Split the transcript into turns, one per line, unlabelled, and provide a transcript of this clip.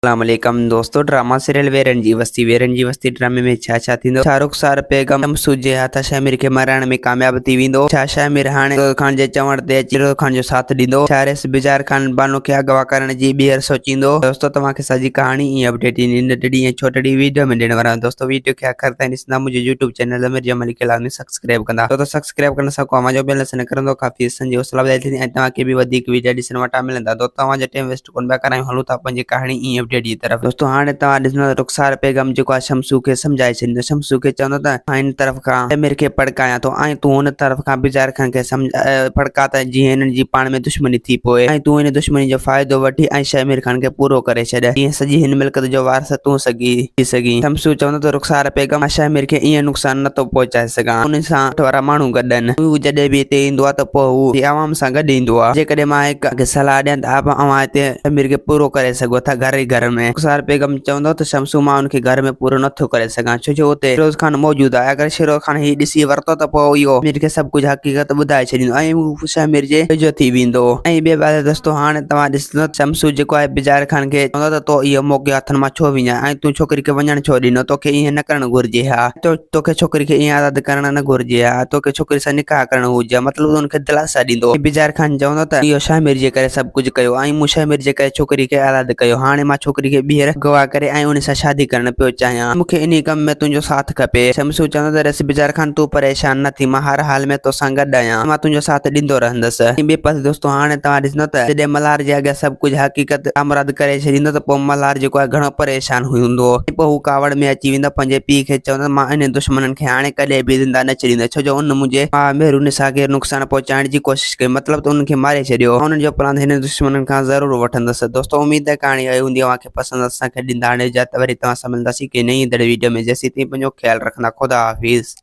अस्सलामुअलैकुम दोस्तों, drama serial वीरन जी वस्ती ड्रामे में छा थींदो। शाहरुख सार बेगम शमसू जे हथ शामिर खे मारण में कामयाब थी वेंदो। शामिर हाणे फिरोज खान जे चवण ते फिरोज खान जो साथ ॾींदो। रेस बिजार खान बानो खे अगवा करण जी ॿीहर सोचींदो। दोस्तों तव्हांखे सॼी कहाणी ईअं अपडेट ईंदी नंढड़ी ऐं छोटड़ी वीडियो में ॾियण वारा आहियूं। दोस्तों वीडियो खे आख़िर ताईं ॾिसंदा। मुंहिंजे यूट्यूब चैनल में जमल के लाज़मी सब्सक्राइब कंदा। तो सब्सक्राइब करण सां मुंहिंजो बेल न करंदो काफ़ी जी हौसला वधाई थींदी ऐं तव्हांखे बि वधीक वीडियो ॾिसण वटां मिलंदा। तो तव्हांजो टाइम वेस्ट कोन पिया करायूं, हलूं था पंहिंजी कहाणी ईअं अपडेट जी तरफ़। दोस्तों हाणे तव्हां ॾिसंदो रुखसार बेगम जेको आहे शमसू खे समझाए छॾींदो। शमसू खे चवंदो त मां हिन तरफ़ खां शामिर खे भड़कायां थो ऐं तूं हुन तरफ़ खां बिजार खान खे भड़का त जीअं हिननि जी पाण में दुश्मनी थी पए ऐं तूं हिन दुश्मनी जो फ़ाइदो वठी ऐं शामिर खान खे पूरो करे छॾ। जीअं सॼी हिन मिल्कत जो वारस तूं थी सघीं। शमसू चवंदो त रुखसार बेगम मां शामिर खे ईअं नुक़सान नथो पहुचाए सघां। उन सां वारा माण्हू गॾनि हू जॾहिं बि हिते ईंदो आहे त पोइ हू आवाम सां गॾु ईंदो आहे। जेकॾहिं मां हिकु सलाह ॾियां त अवां हिते शामिर खे पूरो करे सघो था घर ई घर में। रुखसार बेगम चवंदो त शमसू मां उनखे घर में पूरो नथो करे सघां छो जो उते फिरोज खान मौजूद आहे। अगर फिरोज खान ही ॾिसी वरितो त पोइ इहो शामिर खे सभु कुझु हक़ीक़त ॿुधाए छॾींदो ऐं हू शामिर जे वेझो थी वेंदो। ऐं ॿिए पासे दोस्तों हाणे तव्हां ॾिसंदो शमसू जेको आहे बिजार खान खे चवंदो त तो इहो मौक़े हथनि मां छो विञां ऐं तूं छोकिरी खे वञण छो ॾिनो। तोखे ईअं न करणु घुरिजे हा। तोखे छोकिरी खे ईअं आज़ाद करणु न घुरिजे हा। तोखे छोकिरी सां निकाह करणो हुजे मतिलबु उनखे दिलासा ॾींदो। बिजार खान चवंदो त इहो शामिर जे करे सभु कुझु कयो ऐं मूं शामिर जे करे छोकिरी खे आज़ाद कयो। हाणे मां छोकिरी खे ॿीहर गवाह करे ऐं उन सां शादी करणु पियो चाहियां। मूंखे इन कम में तुंहिंजो साथ खपे। शमसू चवंदो त रस बिजार खान तूं परेशान न थी, मां हर हाल में तोसां गॾु आहियां, मां तुंहिंजो साथ ॾींदो रहंदुसि। ॿिए पासे दोस्तों हाणे तव्हां ॾिसंदो त जॾहिं मल्हार जे अॻियां सभु कुझु हक़ीक़त आमराद करे छॾींदो त पोइ मल्हार जेको आहे घणो परेशान हूंदो। पोइ हू कावड़ में अची वेंदो पंहिंजे पीउ खे चवंदो मां इन दुश्मननि खे हाणे कॾहिं बि ज़िंदा न छॾींदो छो जो उन मुंहिंजे मेहरून सां खे नुक़सान पहुचाइण जी कोशिशि कई। मतिलबु त उनखे मारे छॾियो। उन्हनि जो प्लान हिन दुश्मननि खां ज़रूरु वठंदुसि। दोस्तों उम्मीद है कहाणी आई हूंदी तव्हांखे पसंदि। असांखे ॾींदा हाणे इजाज़त, वरी तव्हां सां मिलंदासीं के नई वीडियो में। जेसीं ताईं पंहिंजो ख्यालु रखंदा। खुदा हाफ़िज़।